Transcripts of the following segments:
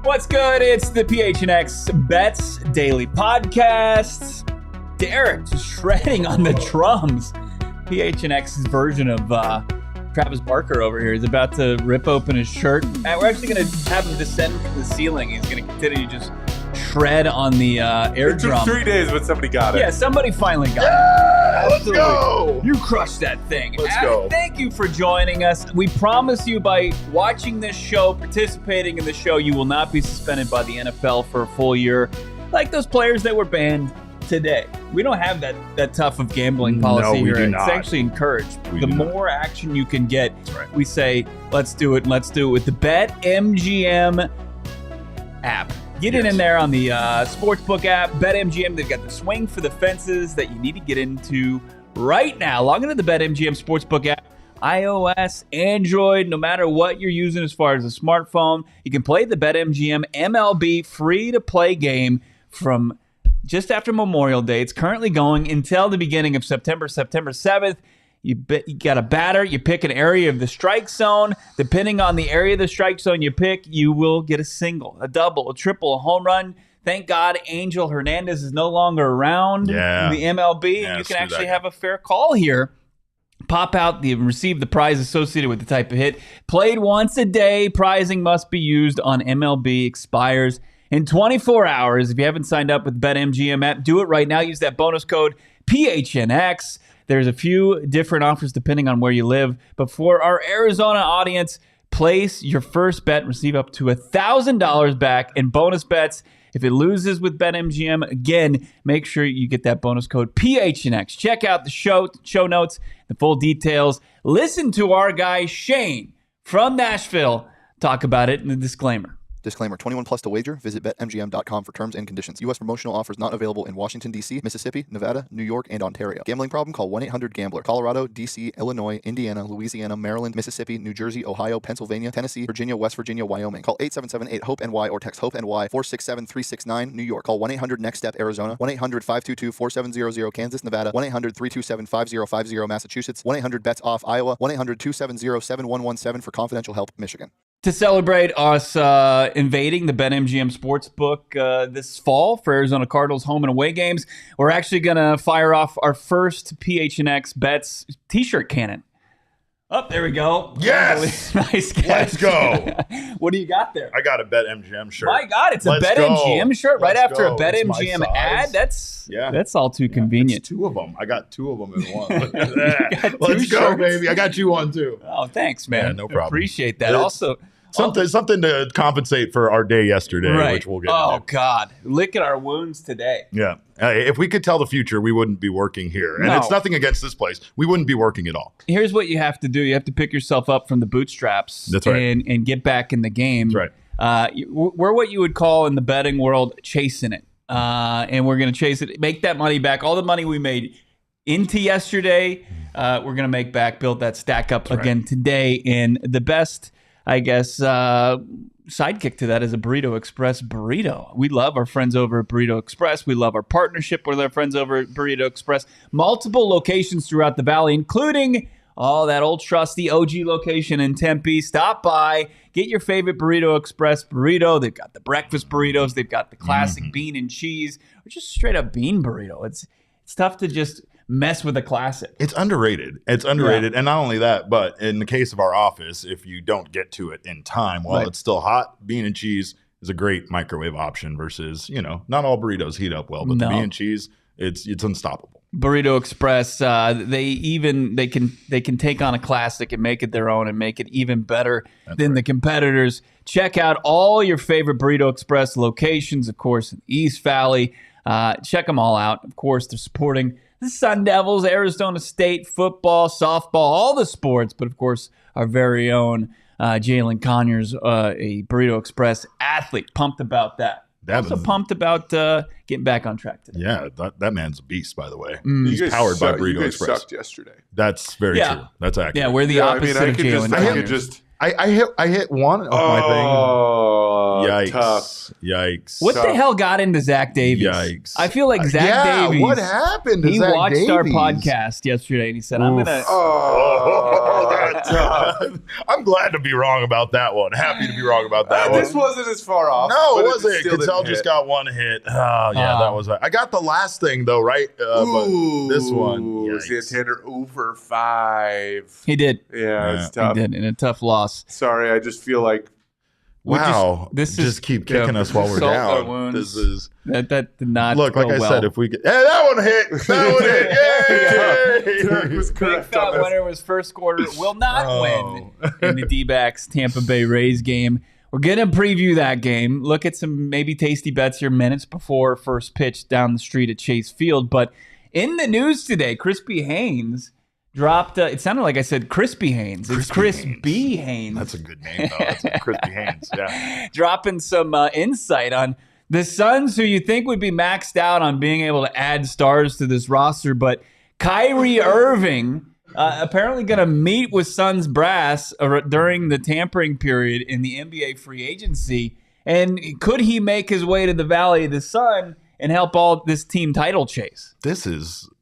What's good? It's the PHNX Bets Daily Podcast. Derek just shredding on the drums. PHNX's version of Travis Barker over here is about to rip open his shirt. And we're actually going to have him descend from the ceiling. He's going to continue to just shred on the air drum. It took 3 days, but somebody got it. Yeah, somebody finally got it. Let's go. You crushed that thing. Let's go. Thank you for joining us. We promise you by watching this show, participating in the show, you will not be suspended by the NFL for a full year like those players that were banned today. We don't have that tough of gambling policy here. It's actually encouraged. The more action you can get, we say, let's do it. Let's do it with the BetMGM app. Get it in there on the Sportsbook app, BetMGM. They've got the swing for the fences that you need to get into right now. Log into the BetMGM Sportsbook app, iOS, Android, no matter what you're using as far as a smartphone. You can play the BetMGM MLB free-to-play game from just after Memorial Day. It's currently going until the beginning of September 7th. You got a batter. You pick an area of the strike zone. Depending on the area of the strike zone you pick, you will get a single, a double, a triple, a home run. Thank God Angel Hernandez is no longer around in the MLB, and you can actually have a fair call here. Pop out, receive the prize associated with the type of hit. Played once a day. Prizing must be used on MLB. Expires in 24 hours. If you haven't signed up with BetMGM app, do it right now. Use that bonus code PHNX. There's a few different offers depending on where you live. But for our Arizona audience, place your first bet, receive up to $1,000 back in bonus bets. If it loses with BetMGM, again, make sure you get that bonus code PHNX. Check out the show notes, the full details. Listen to our guy Shane from Nashville talk about it in the disclaimer. Disclaimer, 21 plus to wager. Visit BetMGM.com for terms and conditions. U.S. promotional offers not available in Washington, D.C., Mississippi, Nevada, New York, and Ontario. Gambling problem? Call 1-800-GAMBLER. Colorado, D.C., Illinois, Indiana, Louisiana, Maryland, Mississippi, New Jersey, Ohio, Pennsylvania, Tennessee, Virginia, West Virginia, Wyoming. Call 877-8-HOPE-NY or text HOPE-NY 467-369, New York. Call 1-800-NEXT-STEP, Arizona. 1-800-522-4700, Kansas, Nevada. 1-800-327-5050, Massachusetts. 1-800-BETS-OFF, Iowa. 1-800-270-7117 for confidential help, Michigan. To celebrate us invading the BetMGM Sportsbook this fall for Arizona Cardinals home and away games, we're actually going to fire off our first PHNX Bets t-shirt cannon. Oh, there we go. Yes! Nice catch. Let's go. What do you got there? I got a BetMGM shirt. My God, it's a BetMGM shirt right after a BetMGM ad. That's all too convenient. It's two of them. I got two of them in one. Look at that. Let's go, baby. I got you one too. Oh, thanks, man. Yeah, no problem. Appreciate that. Also, something to compensate for our day yesterday, which we'll get into. Oh, God. Licking our wounds today. Yeah. If we could tell the future, we wouldn't be working here. And it's nothing against this place. We wouldn't be working at all. Here's what you have to do. You have to pick yourself up from the bootstraps. That's right. And get back in the game. That's right. We're what you would call in the betting world chasing it. And we're going to chase it, make that money back. All the money we made into yesterday, we're going to make back, build that stack up again today. And the best, I guess, sidekick to that is a Burrito Express burrito. We love our friends over at Burrito Express. We love our partnership with our friends over at Burrito Express. Multiple locations throughout the valley, including that old trusty OG location in Tempe. Stop by, get your favorite Burrito Express burrito. They've got the breakfast burritos. They've got the classic bean and cheese, or just straight up bean burrito. It's tough to just mess with a classic. It's underrated. And not only that, but in the case of our office, if you don't get to it in time while it's still hot, bean and cheese is a great microwave option versus, not all burritos heat up well, but the bean and cheese, it's unstoppable. Burrito Express, they can take on a classic and make it their own and make it even better than the competitors. Check out all your favorite Burrito Express locations, of course, in East Valley. Check them all out. Of course, they're supporting the Sun Devils, Arizona State, football, softball, all the sports, but of course, our very own Jalen Conyers, a Burrito Express athlete. Pumped about that. Also pumped about getting back on track today. Yeah, that man's a beast, by the way. He's powered by Burrito Express. You sucked yesterday. That's very true. That's accurate. Yeah, we're the opposite of Jalen Conyers. I hit one of my thing. Yikes. Tough. Yikes. What the hell got into Zach Davies? Yikes. I feel like Zach Davies. What happened to He Zach watched Davies? our podcast yesterday and he said, I'm going to. Oh, I'm glad to be wrong about that one. Happy to be wrong about that one. This wasn't as far off. No, it wasn't. still didn't Cattell hit. just got one hit. Oh, yeah, that was right. I got the last thing, though, right? Ooh, but this one, Santander 0 for 5. He did. Yeah, it's tough. He did, in a tough loss. Sorry, I just feel like wow. This just is keep kicking us while we're salt our down. wounds. This is That did not look, go like I well. said, if we get that one hit. That one hit. Yay! Derek was Big correct fat on this. winner was first quarter will not win in the D-backs Tampa Bay Rays game. We're going to preview that game. Look at some maybe tasty bets here minutes before first pitch down the street at Chase Field. But in the news today, Crispy Haynes dropped, it sounded like I said Crispy Haynes. It's Chris B. Haynes. That's a good name, though. That's Crispy Haynes. Yeah. Dropping some insight on the Suns, who you think would be maxed out on being able to add stars to this roster. But Kyrie Irving apparently going to meet with Suns brass during the tampering period in the NBA free agency. And could he make his way to the Valley of the Sun and help all this team title chase? This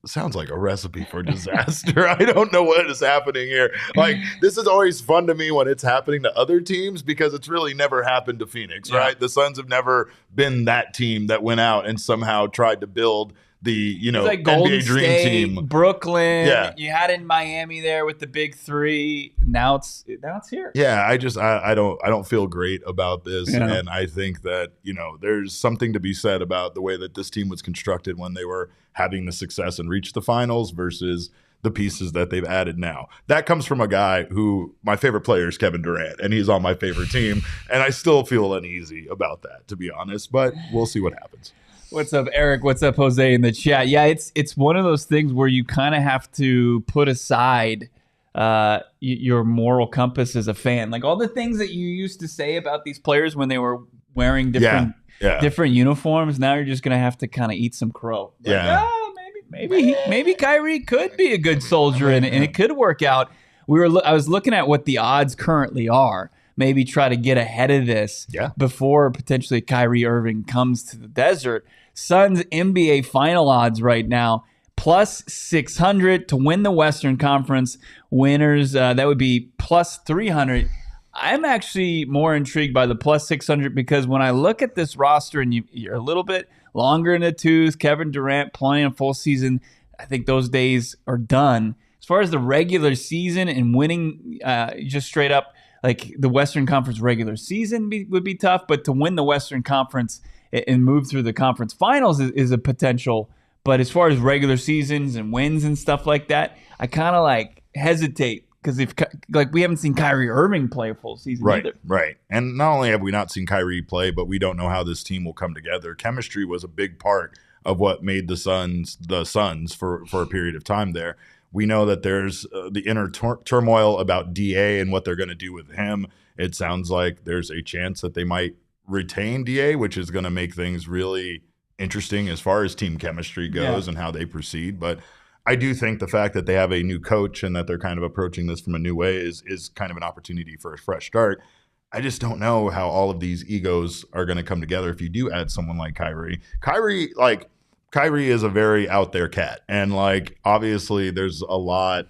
sounds like a recipe for disaster. I don't know what is happening here. Like, this is always fun to me when it's happening to other teams because it's really never happened to Phoenix, right? The Suns have never been that team that went out and somehow tried to build the, It's like Golden NBA dream State, team. Brooklyn. Yeah. You had it in Miami there with the big three. Now it's here. Yeah, I don't feel great about this. Yeah. And I think that, there's something to be said about the way that this team was constructed when they were having the success and reached the finals versus the pieces that they've added now. That comes from a guy who, my favorite player is Kevin Durant, and he's on my favorite team. And I still feel uneasy about that, to be honest, but we'll see what happens. What's up, Eric? What's up, Jose, in the chat? Yeah, it's one of those things where you kind of have to put aside your moral compass as a fan. Like all the things that you used to say about these players when they were wearing different uniforms, now you're just going to have to kind of eat some crow. Like, maybe Kyrie could be a good soldier and it could work out. I was looking at what the odds currently are. Maybe try to get ahead of this before potentially Kyrie Irving comes to the desert. Suns NBA final odds right now, plus 600 to win the Western Conference. Winners, that would be plus 300. I'm actually more intrigued by the plus 600 because when I look at this roster and you're a little bit longer in the tooth, Kevin Durant playing a full season, I think those days are done. As far as the regular season and winning just straight up, like the Western Conference regular season would be tough, but to win the Western Conference and move through the conference finals is a potential. But as far as regular seasons and wins and stuff like that, I kind of hesitate because we haven't seen Kyrie Irving play a full season either. Right. And not only have we not seen Kyrie play, but we don't know how this team will come together. Chemistry was a big part of what made the Suns for a period of time there. We know that there's the inner turmoil about DA and what they're going to do with him. It sounds like there's a chance that they might retain DA, which is going to make things really interesting as far as team chemistry goes and how they proceed. But I do think the fact that they have a new coach and that they're kind of approaching this from a new way is kind of an opportunity for a fresh start. I just don't know how all of these egos are going to come together if you do add someone like Kyrie. Kyrie is a very out there cat, and obviously there's a lot.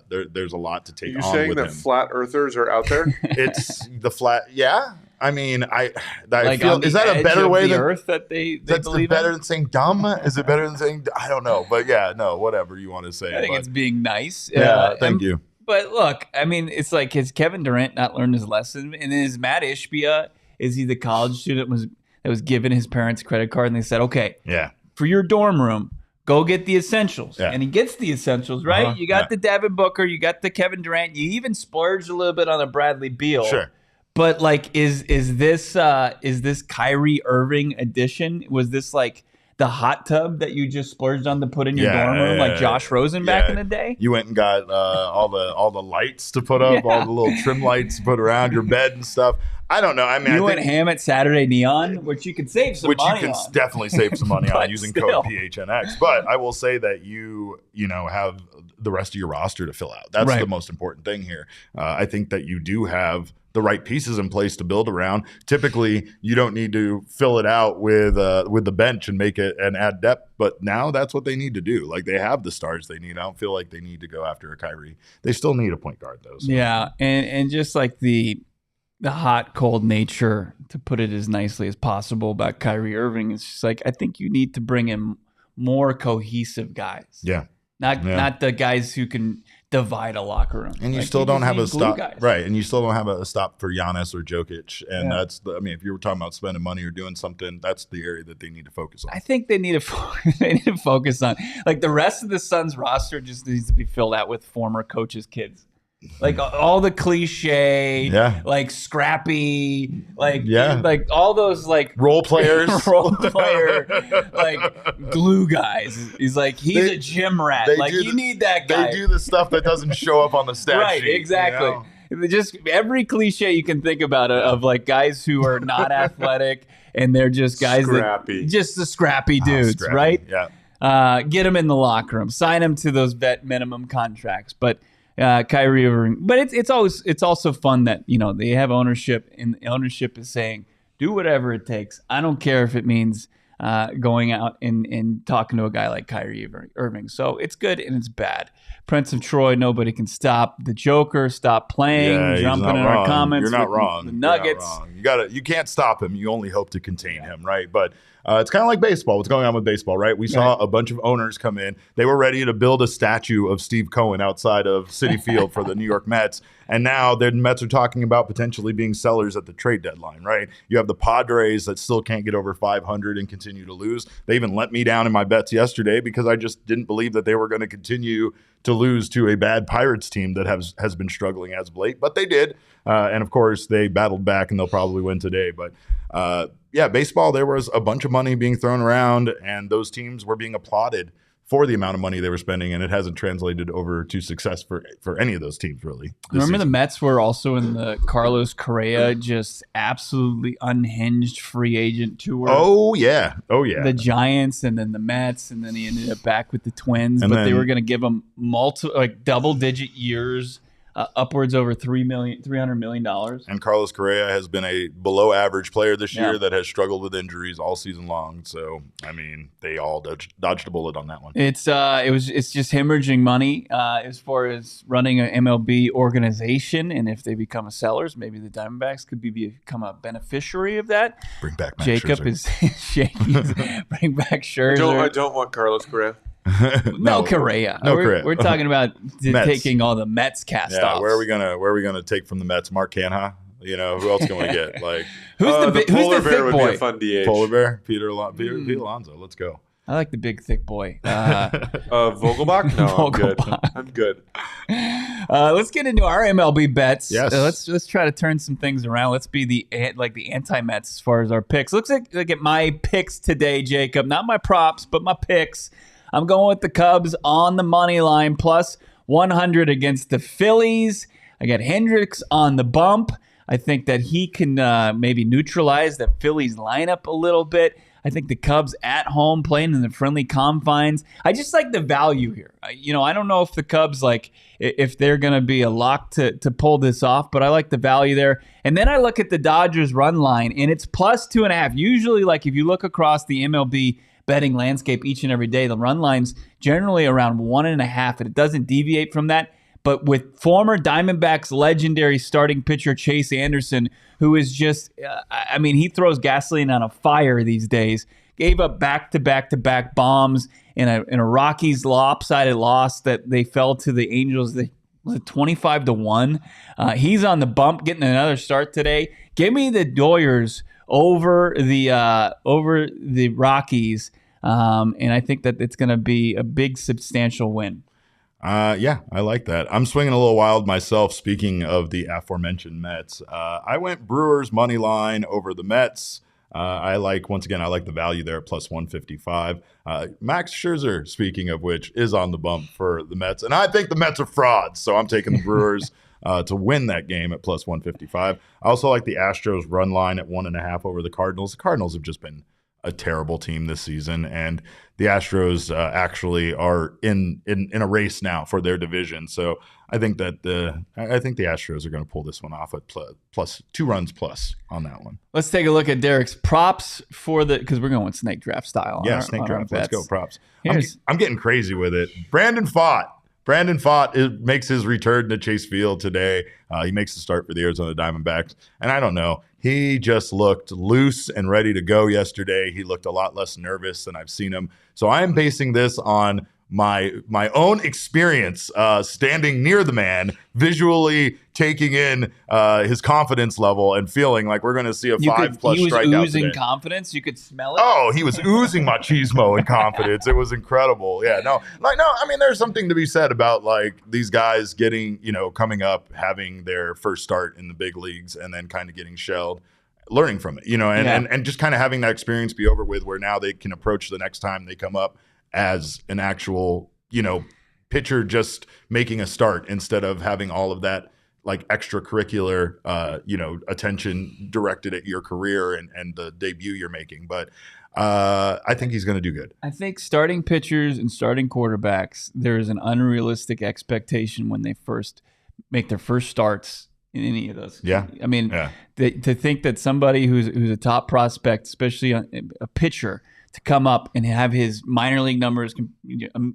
There's a lot to take on with him. Are you saying that flat earthers are out there? It's the flat. Yeah, I mean, I like feel is that a better way than Earth that they that's believe better in? than saying dumb? Is it better than saying I don't know? But yeah, no, whatever you want to say. I think it's being nice. Yeah, thank you. But look, I mean, it's like, has Kevin Durant not learned his lesson? And then is Matt Ishbia, is he the college student that was given his parents' credit card and they said, okay, for your dorm room, go get the essentials. And he gets the essentials, right? You got the Devin Booker, you got the Kevin Durant, you even splurged a little bit on a Bradley Beal. Sure. But is this Kyrie Irving edition? Was this the hot tub that you just splurged on to put in your dorm room, like Josh Rosen back in the day? You went and got all the lights to put up, all the little trim lights to put around your bed and stuff. I don't know. I mean, you went ham at Saturday Neon, which you could save some money on. Which you can definitely save some money on using code PHNX. But I will say that you have the rest of your roster to fill out. That's the most important thing here. I think that you do have the right pieces in place to build around. Typically, you don't need to fill it out with the bench and make it and add depth. But now that's what they need to do. Like, they have the stars they need. I don't feel like they need to go after a Kyrie. They still need a point guard, though. So. Yeah, and just like the hot, cold nature, to put it as nicely as possible, about Kyrie Irving, it's just like, I think you need to bring in more cohesive guys. Yeah. Not the guys who can divide a locker room. And you like, still don't have a stop, guys. right? And you still don't have a stop for Giannis or Jokic. And if you were talking about spending money or doing something, that's the area that they need to focus on. I think they need to focus on, like, the rest of the Suns roster just needs to be filled out with former coaches' kids. Like all the cliche, like scrappy, like all those like role players, like glue guys. He's like, he's a gym rat. Like, you need that guy. They do the stuff that doesn't show up on the stat right, sheet. Exactly. You know? Just every cliche you can think about of like guys who are not athletic and they're just guys just the scrappy dudes, right? Yeah. Get them in the locker room, sign them to those vet minimum contracts, but. Kyrie Irving, but it's also fun that, you know, they have ownership, and the ownership is saying, do whatever it takes. I don't care if it means going out and talking to a guy like Kyrie Irving. So it's good and it's bad. Prince of Troy, nobody can stop the Joker. Stop playing, jumping in our comments. You're not wrong. The Nuggets. You can't stop him. You only hope to contain him, right? But it's kind of like baseball. What's going on with baseball, right? We saw a bunch of owners come in. They were ready to build a statue of Steve Cohen outside of Citi Field for the New York Mets. And now the Mets are talking about potentially being sellers at the trade deadline, right? You have the Padres that still can't get over 500 and continue to lose. They even let me down in my bets yesterday because I just didn't believe that they were going to continue to lose to a bad Pirates team that has been struggling as of late. But they did. And, of course, they battled back, and they'll probably win today. But, baseball, there was a bunch of money being thrown around, and those teams were being applauded for the amount of money they were spending, and it hasn't translated over to success for any of those teams, really. Remember the Mets were also in the Carlos Correa just absolutely unhinged free agent tour? Oh, yeah. The Giants, and then the Mets, and then he ended up back with the Twins, but they were going to give him double-digit years, upwards over $300 million. And Carlos Correa has been a below-average player this year that has struggled with injuries all season long. So, I mean, they all dodged a bullet on that one. It's just hemorrhaging money as far as running an MLB organization, and if they become sellers, maybe the Diamondbacks could become a beneficiary of that. Bring back Max Jacob Scherzer. Is shaking. Bring back Scherzer. I don't want Carlos Correa. No Correa. We're talking about taking all the Mets cast off. Where are we gonna take from the Mets? Mark Canha? You know, who else can we get? Like, who's the thick would boy? Be a fun DH. Polar Bear, Pete Alonso. Let's go. I like the big thick boy. Vogelbach? No, I'm good. Let's get into our MLB bets. Yes. Let's try to turn some things around. Let's be the anti-Mets as far as our picks. Looks like at my picks today, Jacob. Not my props, but my picks. I'm going with the Cubs on the money line, plus 100 against the Phillies. I got Hendricks on the bump. I think that he can maybe neutralize the Phillies lineup a little bit. I think the Cubs at home playing in the friendly confines. I just like the value here. I don't know if the Cubs, if they're going to be a lock to pull this off, but I like the value there. And then I look at the Dodgers run line, and it's plus 2.5. Usually, if you look across the MLB betting landscape each and every day, the run line's generally around 1.5, and it doesn't deviate from that. But with former Diamondbacks legendary starting pitcher Chase Anderson, who is just, he throws gasoline on a fire these days, gave up back-to-back bombs in a Rockies lopsided loss that they fell to the Angels. Was it 25-1? He's on the bump, getting another start today. Give me the Doyers over the Rockies, and I think that it's going to be a big, substantial win. I like that. I'm swinging a little wild myself. Speaking of the aforementioned Mets, I went Brewers money line over the Mets. I like the value there at plus 155. Max Scherzer, speaking of which, is on the bump for the Mets, and I think the Mets are frauds, so I'm taking the Brewers to win that game at plus 155. I also like the Astros run line at 1.5 over the Cardinals. The Cardinals have just been a terrible team this season, and the Astros actually are in a race now for their division. So I think that the Astros are going to pull this one off at plus 2 runs plus on that one. Let's take a look at Derek's props for because we're going snake draft style. Snake draft. Let's go props. I'm getting crazy with it. Brandon Pfaadt makes his return to Chase Field today. He makes the start for the Arizona Diamondbacks. And I don't know, he just looked loose and ready to go yesterday. He looked a lot less nervous than I've seen him. So I am basing this on my own experience standing near the man, visually taking in his confidence level and feeling like we're going to see a 5+ strikeout. He was oozing confidence. You could smell it. Oh, he was oozing machismo and confidence. It was incredible. Yeah, no. I mean, there's something to be said about like these guys getting, coming up, having their first start in the big leagues, and then kind of getting shelled, learning from it, and just kind of having that experience be over with, where now they can approach the next time they come up as an actual, pitcher just making a start instead of having all of that like extracurricular, attention directed at your career and the debut you're making. But I think he's going to do good. I think starting pitchers and starting quarterbacks, there's an unrealistic expectation when they first make their first starts in any of those. Yeah. I mean, to think that somebody who's a top prospect, especially a pitcher, to come up and have his minor league numbers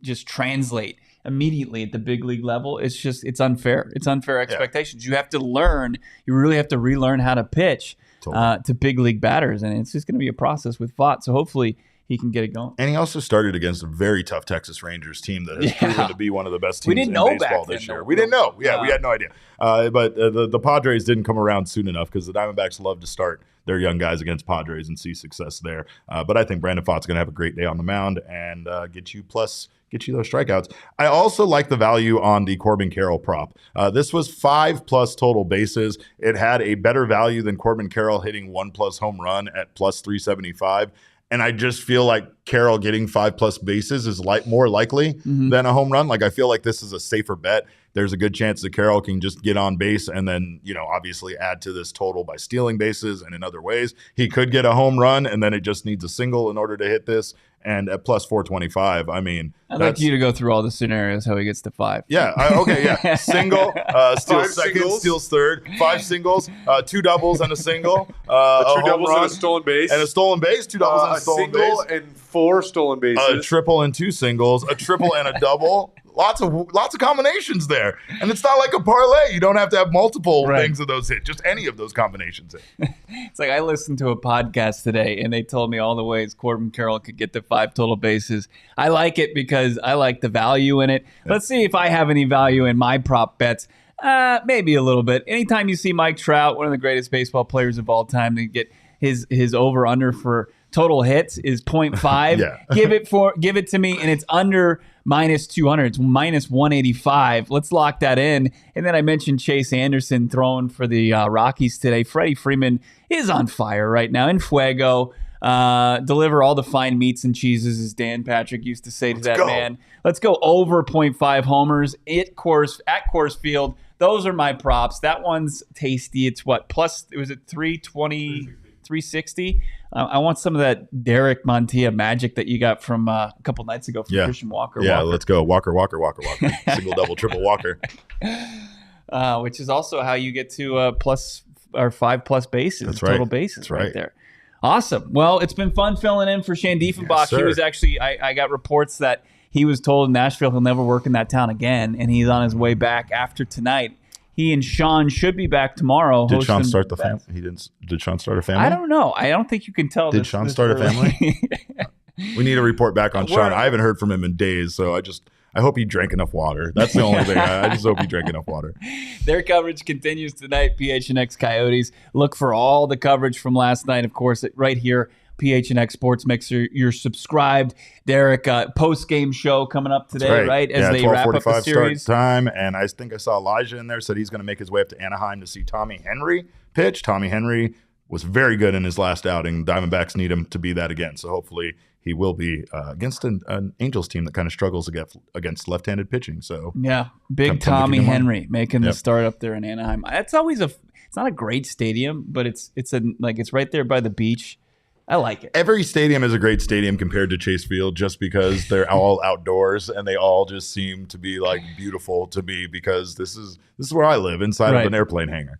just translate immediately at the big league level, it's unfair. It's unfair expectations. You have to you really have to relearn how to pitch to big league batters, and it's just going to be a process with Pfaadt. So hopefully he can get it going. And he also started against a very tough Texas Rangers team that has proven to be one of the best teams in baseball this year. We didn't know. We had no idea. But the Padres didn't come around soon enough, because the Diamondbacks love to start their young guys against Padres and see success there. But I think Brandon Pfaadt's going to have a great day on the mound and get you those strikeouts. I also like the value on the Corbin Carroll prop. This was 5+ total bases. It had a better value than Corbin Carroll hitting 1+ home run at plus 375. And I just feel like Carroll getting 5+ bases is more likely than a home run. Like, I feel like this is a safer bet. There's a good chance that Carroll can just get on base and then, obviously add to this total by stealing bases and in other ways. He could get a home run, and then it just needs a single in order to hit this. And at plus 425, I mean, I'd like you to go through all the scenarios how he gets to 5. Yeah. Single, steals second, singles. Steals third, 5 singles, 2 doubles and a single, 2 doubles and a stolen base, 2 doubles and a stolen base, single and 4 stolen bases, a triple and 2 singles, a triple and a double. Lots of combinations there, and it's not like a parlay. You don't have to have multiple things of those hit. Just any of those combinations hit. It's like I listened to a podcast today, and they told me all the ways Corbin Carroll could get to 5 total bases. I like it because I like the value in it. Yeah. Let's see if I have any value in my prop bets. Maybe a little bit. Anytime you see Mike Trout, one of the greatest baseball players of all time, to get his over under for total hits is 0.5. Give it to me, and it's under minus 200. It's minus 185. Let's lock that in. And then I mentioned Chase Anderson throwing for the Rockies today. Freddie Freeman is on fire right now in Fuego. Deliver all the fine meats and cheeses, as Dan Patrick used to say to that man. Let's go over 0.5 homers at Coors Field. Those are my props. That one's tasty. It's plus, it was at 320, 360. I want some of that Derek Montilla magic that you got from a couple nights ago from Christian Walker. Let's go. Walker. Single, double, triple Walker. Which is also how you get to plus or 5+ bases. That's total right. bases. That's right there. Awesome. Well, it's been fun filling in for Shane Diefenbach. He was actually, I got reports that he was told in Nashville he'll never work in that town again, and he's on his way back after tonight. He and Sean should be back tomorrow. Did Sean start the family? Did Sean start a family? I don't know. I don't think you can tell. Did Sean start a family? We need a report back on Sean. I haven't heard from him in days, so I hope he drank enough water. That's the only thing. I just hope he drank enough water. Their coverage continues tonight. PHNX Coyotes. Look for all the coverage from last night, of course, right here. PHNX Sports Mixer. You're subscribed. Derek, post-game show coming up today, right? As they wrap up the series. Start time, and I think I saw Elijah in there, said he's going to make his way up to Anaheim to see Tommy Henry pitch. Tommy Henry was very good in his last outing. Diamondbacks need him to be that again, so hopefully he will be against an Angels team that kind of struggles against left-handed pitching. So yeah, big Tommy Henry making the start up there in Anaheim. That's always it's not a great stadium, but it's right there by the beach. I like it. Every stadium is a great stadium compared to Chase Field just because they're all outdoors and they all just seem to be like beautiful to me because this is where I live, inside of an airplane hangar.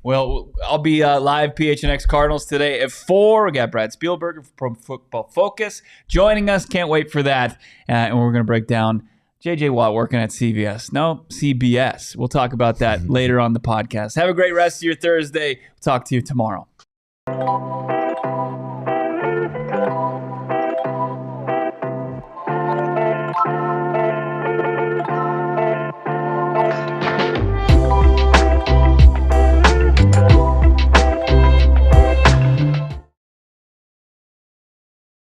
Well, I'll be live PHNX Cardinals today at 4. We got Brad Spielberger from Football Focus joining us. Can't wait for that. And we're going to break down J.J. Watt working at CBS. No, CBS. We'll talk about that later on the podcast. Have a great rest of your Thursday. We'll talk to you tomorrow.